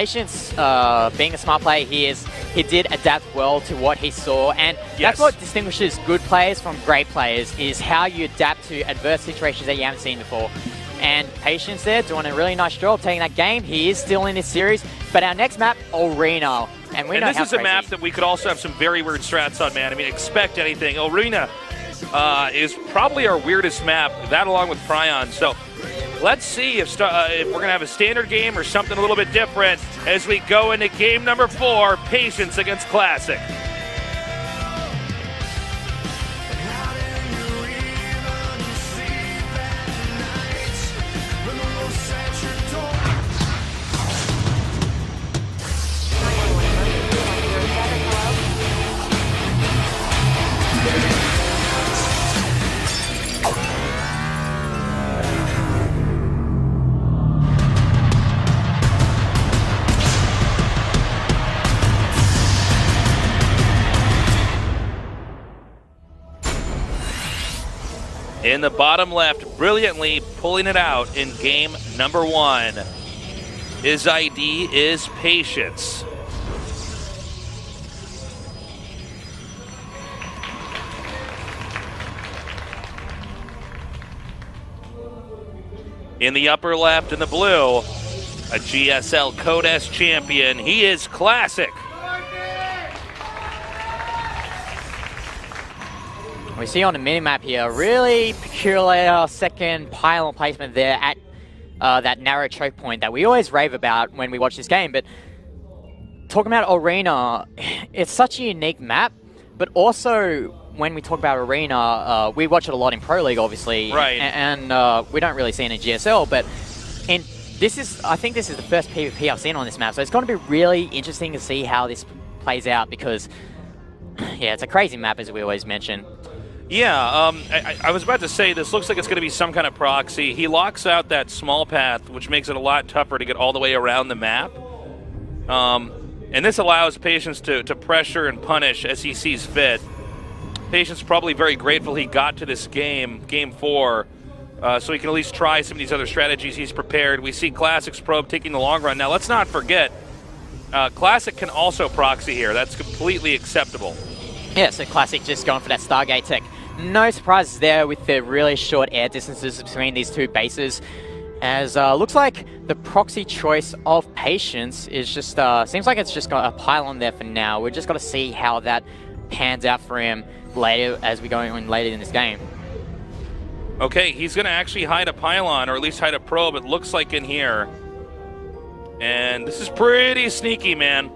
Patience, being a smart player he did adapt well to what he saw, and that's what distinguishes good players from great players, is how you adapt to adverse situations that you haven't seen before. And Patience there doing a really nice job taking that game. He is still in this series, but our next map, Arena. And this is a map that we could also have some very weird strats on, man. I mean, expect anything. Arena is probably our weirdest map, that along with Prion. So let's see if we're going to have a standard game or something a little bit different as we go into game number 4, Patience against Classic. In the bottom left, brilliantly pulling it out in game number 1. His ID is Patience. In the upper left, in the blue, a GSL Code S champion. He is Classic. We see on the minimap here, really peculiar second pylon placement there at that narrow choke point that we always rave about when we watch this game. But talking about Arena, it's such a unique map, but also when we talk about Arena, we watch it a lot in Pro League, obviously, right? And we don't really see it in GSL. But I think this is the first PvP I've seen on this map, so it's going to be really interesting to see how this plays out because, yeah, it's a crazy map as we always mention. Yeah, I was about to say, this looks like it's going to be some kind of proxy. He locks out that small path, which makes it a lot tougher to get all the way around the map. And this allows Patience to pressure and punish as he sees fit. Patience probably very grateful he got to this game 4, so he can at least try some of these other strategies he's prepared. We see Classic's probe taking the long run. Now, let's not forget, Classic can also proxy here. That's completely acceptable. Yeah, so Classic just going for that Stargate tech. No surprises there with the really short air distances between these two bases. As looks like the proxy choice of Patience is just, seems like it's just got a pylon there for now. We're just got to see how that pans out for him later as we go in later in this game. Okay, he's going to actually hide a pylon, or at least hide a probe, it looks like in here. And this is pretty sneaky, man.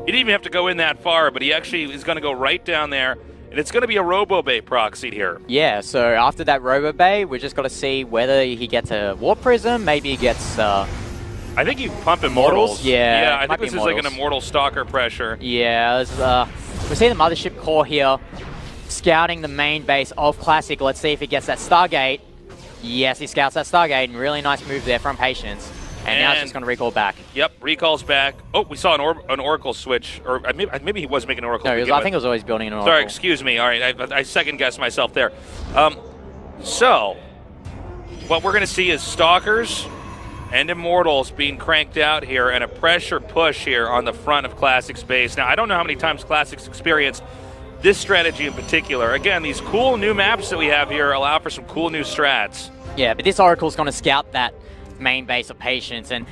He didn't even have to go in that far, but he actually is going to go right down there. And it's going to be a Robo-Bay proxied here. Yeah, so after that Robo-Bay, we just got to see whether he gets a Warp Prism, maybe he gets... I think you pump Immortals. Yeah, I think this is like an Immortal Stalker pressure. Yeah, we see the Mothership Core here, scouting the main base of Classic. Let's see if he gets that Stargate. Yes, he scouts that Stargate, and really nice move there from Patience. And now it's just going to recall back. Yep, recalls back. Oh, we saw an Oracle switch. Or maybe he was making an Oracle. No, I think it was always building an Oracle. Sorry, excuse me. All right, I second-guessed myself there. So, what we're going to see is Stalkers and Immortals being cranked out here, and a pressure push here on the front of Classic's base. Now, I don't know how many times Classic's experienced this strategy in particular. Again, these cool new maps that we have here allow for some cool new strats. Yeah, but this Oracle's going to scout that main base of Patience, and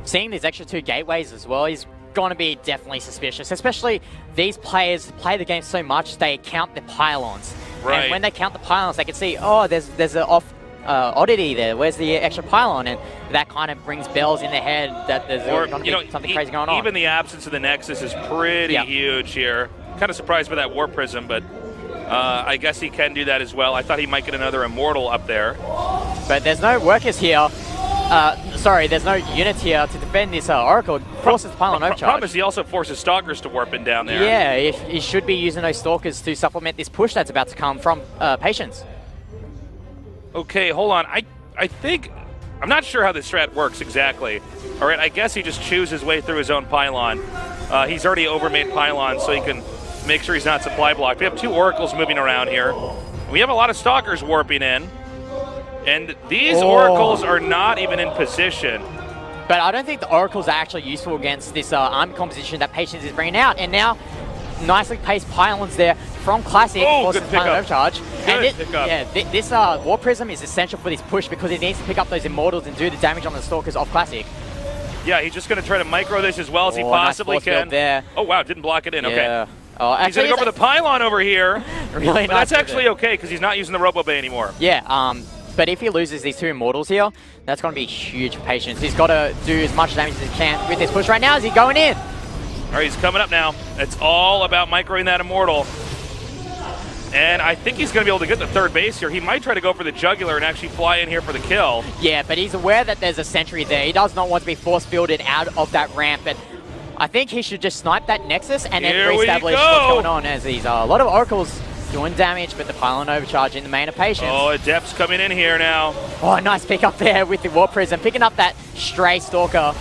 seeing these extra 2 gateways as well is going to be definitely suspicious, especially these players play the game so much they count the pylons. Right. And when they count the pylons, they can see, oh, there's an oddity there. Where's the extra pylon? And that kind of brings bells in their head that there's going to be something crazy going on. Even the absence of the Nexus is pretty huge here. Kind of surprised by that Warp Prism, but I guess he can do that as well. I thought he might get another Immortal up there. But there's no workers here. There's no units here to defend this Oracle. Forces pylon overcharge. Problem is he also forces Stalkers to warp in down there. Yeah, he should be using those Stalkers to supplement this push that's about to come from Patience. Okay, hold on. I think... I'm not sure how this strat works exactly. All right, I guess he just chews his way through his own pylon. He's already overmade pylons, so he can make sure he's not supply blocked. We have 2 Oracles moving around here. We have a lot of Stalkers warping in. And these Oracles are not even in position But I don't think the Oracles are actually useful against this army composition that Patience is bringing out. And now, nicely paced pylons there from Classic. Oh, good pylon overcharge. This War Prism is essential for this push because it needs to pick up those Immortals and do the damage on the Stalkers of Classic. Yeah, he's just going to try to micro this as well as he possibly can. There. Oh, wow, didn't block it in. Yeah. Okay. Oh, he's going to go for the pylon over here. Really but that's actually okay because he's not using the Robo Bay anymore. Yeah, but if he loses these 2 Immortals here, that's going to be huge for Patience. He's got to do as much damage as he can with this push right now. Is he going in? All right, he's coming up now. It's all about microing that Immortal. And I think he's going to be able to get the 3rd base here. He might try to go for the Jugular and actually fly in here for the kill. Yeah, but he's aware that there's a sentry there. He does not want to be force-fielded out of that ramp. But I think he should just snipe that Nexus and then reestablish what's going on as he's a lot of Oracles doing damage, but the pylon overcharge in the main of Patience. Oh, Adept's coming in here now. Oh, nice pick up there with the War Prism, picking up that stray Stalker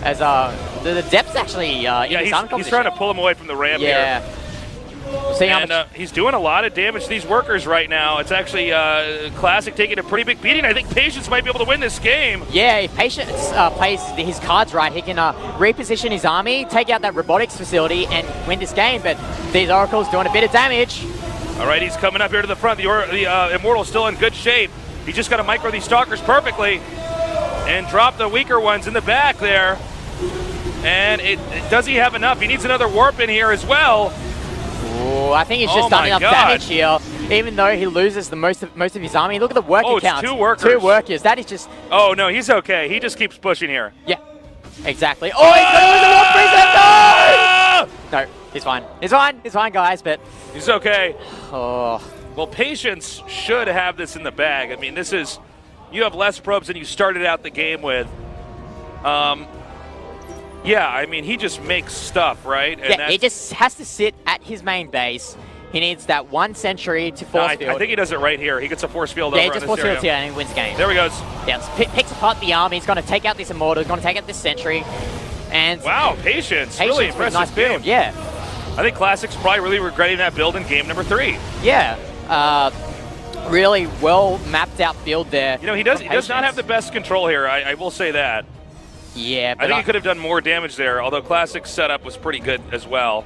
as the Adept's actually he's trying to pull him away from the ramp here. We'll see how much. He's doing a lot of damage to these workers right now. It's actually Classic taking a pretty big beating. I think Patience might be able to win this game. Yeah, if Patience plays his cards right, he can reposition his army, take out that robotics facility, and win this game. But these Oracles doing a bit of damage. All right, he's coming up here to the front. The Immortal's still in good shape. He just got to micro these Stalkers perfectly and drop the weaker ones in the back there. And does he have enough? He needs another warp in here as well. Ooh, I think he's just done enough damage here, even though he loses the most of his army. Look at the worker count. 2 workers. 2 workers. That is just... Oh, no, he's okay. He just keeps pushing here. Yeah, exactly. Oh, he's going to lose the War Prism! No! No, he's fine. He's fine, guys, but... He's okay. Oh. Well, Patience should have this in the bag. I mean, this is... You have less probes than you started out the game with. Yeah, I mean, he just makes stuff, right? And yeah, he just has to sit at his main base. He needs that 1 sentry to force field. I think he does it right here. He gets a force field over on this area. Yeah, just force field here and he wins the game. There he goes. Yeah, picks apart the army. He's going to take out this Immortal. He's going to take out this sentry. And wow, Patience really impressive nice build, yeah. I think Classic's probably really regretting that build in game number 3. Yeah. Really well mapped out build there. You know, he does not have the best control here. I will say that. Yeah, but I think he could have done more damage there, although Classic's setup was pretty good as well.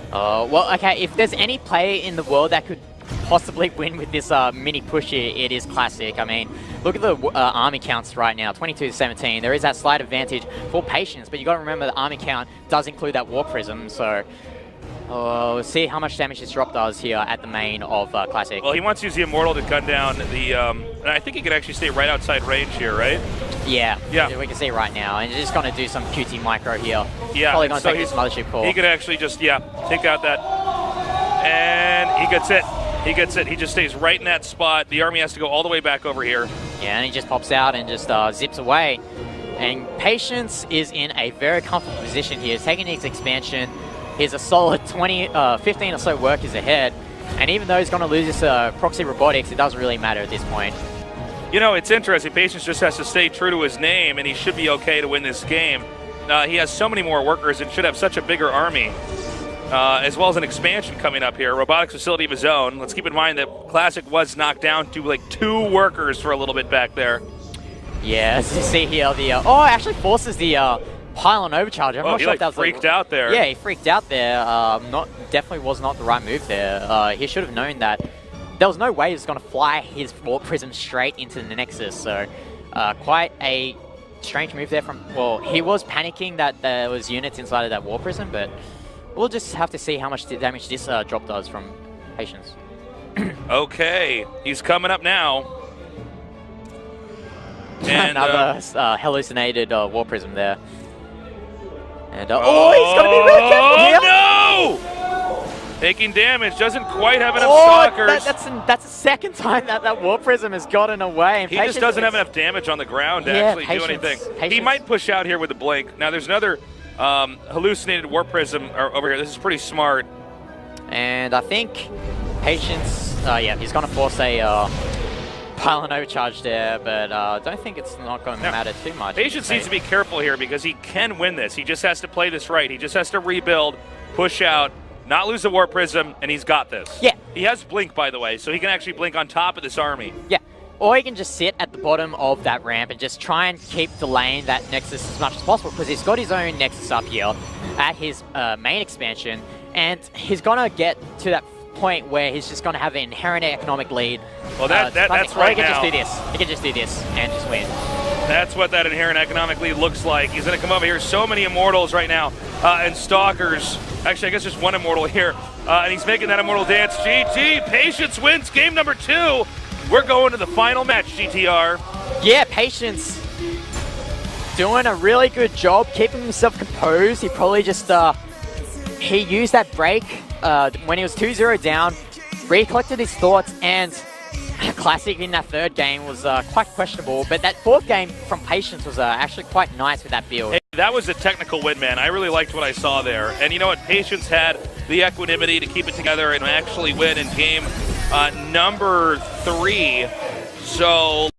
Well, okay, if there's any player in the world that could possibly win with this mini push here, it is Classic. I mean, look at the army counts right now, 22 to 17. There is that slight advantage for Patience, but you got to remember the army count does include that War Prism, so... we'll see how much damage this drop does here at the main of Classic. Well, he wants to use the Immortal to gun down the... and I think he can actually stay right outside range here, right? Yeah, we can see right now. And he's just going to do some QT micro here. Yeah, probably going to take this mothership call. He could actually just, take out that... And he gets it. He gets it. He just stays right in that spot. The army has to go all the way back over here. Yeah, and he just pops out and just zips away. And Patience is in a very comfortable position here. He's taking his expansion. He's a solid 15 or so workers ahead. And even though he's going to lose this proxy robotics, it doesn't really matter at this point. You know, it's interesting. Patience just has to stay true to his name, and he should be okay to win this game. He has so many more workers and should have such a bigger army, as well as an expansion coming up here. Robotics facility of his own. Let's keep in mind that Classic was knocked down to like 2 workers for a little bit back there. Yeah, as you see here, the... it actually forces the... pylon overcharge. I'm not sure if that was freaked out there. Yeah, he freaked out there. Definitely was not the right move there. He should have known that. There was no way he was going to fly his Warp Prism straight into the Nexus. So quite a strange move there from... Well, he was panicking that there was units inside of that Warp Prism, but we'll just have to see how much damage this drop does from Patience. Okay, he's coming up now. And, another hallucinated Warp Prism there. And, he's going to be really careful here. Oh, no! Taking damage, doesn't quite have enough stalkers. That's the second time that Warp Prism has gotten away. And he just doesn't have enough damage on the ground to actually do anything. He might push out here with the blink. Now, there's another hallucinated Warp Prism over here. This is pretty smart. And I think Patience, he's going to force a pylon overcharge there, but I don't think it's not going to matter too much. Patience needs to be careful here because he can win this. He just has to play this right. He just has to rebuild, push out, not lose the Warp Prism, and he's got this. Yeah. He has Blink, by the way, so he can actually blink on top of this army. Yeah. or he can just sit at the bottom of that ramp and just try and keep delaying that Nexus as much as possible, because he's got his own Nexus up here at his main expansion, and he's gonna get to that point where he's just gonna have an inherent economic lead. Well, that's right now. He can just do this. He can just do this and just win. That's what that inherent economic lead looks like. He's going to come over here. So many Immortals right now and Stalkers. Actually, I guess just one Immortal here. And he's making that Immortal dance. GT, Patience wins game number 2. We're going to the final match, GTR. Yeah, Patience doing a really good job keeping himself composed. He probably just, he used that break when he was 2-0 down, recollected his thoughts, and Classic in that third game was quite questionable, but that fourth game from Patience was actually quite nice with that build. Hey, that was a technical win, man. I really liked what I saw there. And you know what? Patience had the equanimity to keep it together and actually win in game number 3. So